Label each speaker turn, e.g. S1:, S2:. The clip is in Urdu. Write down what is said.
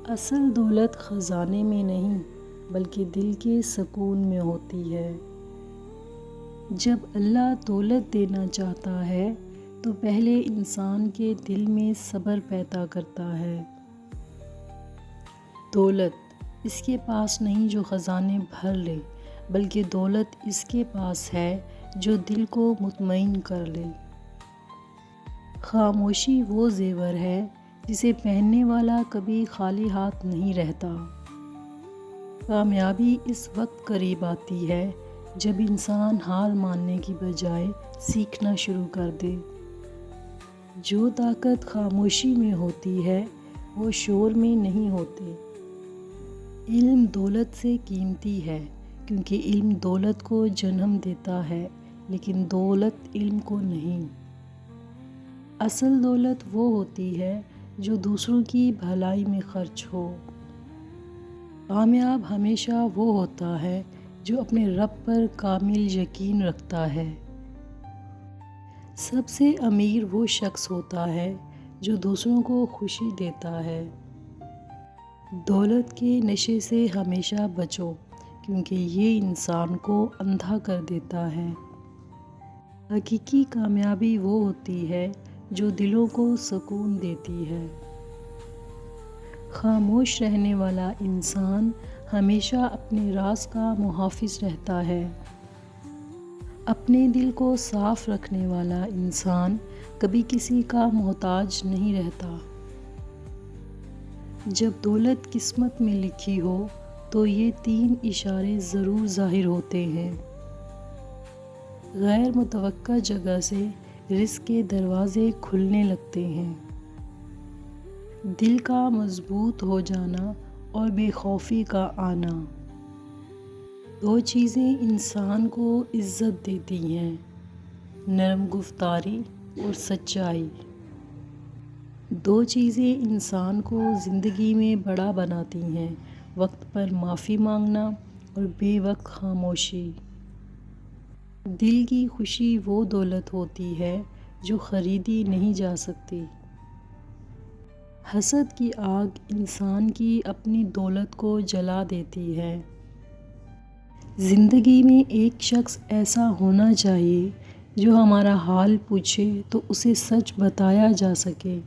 S1: اصل دولت خزانے میں نہیں بلکہ دل کے سکون میں ہوتی ہے۔ جب اللہ دولت دینا چاہتا ہے تو پہلے انسان کے دل میں صبر پیدا کرتا ہے۔ دولت اس کے پاس نہیں جو خزانے بھر لے، بلکہ دولت اس کے پاس ہے جو دل کو مطمئن کر لے۔ خاموشی وہ زیور ہے جسے پہننے والا کبھی خالی ہاتھ نہیں رہتا۔ کامیابی اس وقت قریب آتی ہے جب انسان ہار ماننے کی بجائے سیکھنا شروع کر دے۔ جو طاقت خاموشی میں ہوتی ہے وہ شور میں نہیں ہوتی۔ علم دولت سے قیمتی ہے کیونکہ علم دولت کو جنم دیتا ہے، لیکن دولت علم کو نہیں۔ اصل دولت وہ ہوتی ہے جو دوسروں کی بھلائی میں خرچ ہو۔ کامیاب ہمیشہ وہ ہوتا ہے جو اپنے رب پر کامل یقین رکھتا ہے۔ سب سے امیر وہ شخص ہوتا ہے جو دوسروں کو خوشی دیتا ہے۔ دولت کے نشے سے ہمیشہ بچو کیونکہ یہ انسان کو اندھا کر دیتا ہے۔ حقیقی کامیابی وہ ہوتی ہے جو دلوں کو سکون دیتی ہے۔ خاموش رہنے والا انسان ہمیشہ اپنے راز کا محافظ رہتا ہے۔ اپنے دل کو صاف رکھنے والا انسان کبھی کسی کا محتاج نہیں رہتا۔ جب دولت قسمت میں لکھی ہو تو یہ 3 اشارے ضرور ظاہر ہوتے ہیں۔ غیر متوقع جگہ سے رزق کے دروازے کھلنے لگتے ہیں۔ دل کا مضبوط ہو جانا اور بے خوفی کا آنا۔ 2 چیزیں انسان کو عزت دیتی ہیں، نرم گفتاری اور سچائی۔ 2 چیزیں انسان کو زندگی میں بڑا بناتی ہیں، وقت پر معافی مانگنا اور بے وقت خاموشی۔ دل کی خوشی وہ دولت ہوتی ہے جو خریدی نہیں جا سکتی۔ حسد کی آگ انسان کی اپنی دولت کو جلا دیتی ہے۔ زندگی میں ایک شخص ایسا ہونا چاہیے جو ہمارا حال پوچھے تو اسے سچ بتایا جا سکے۔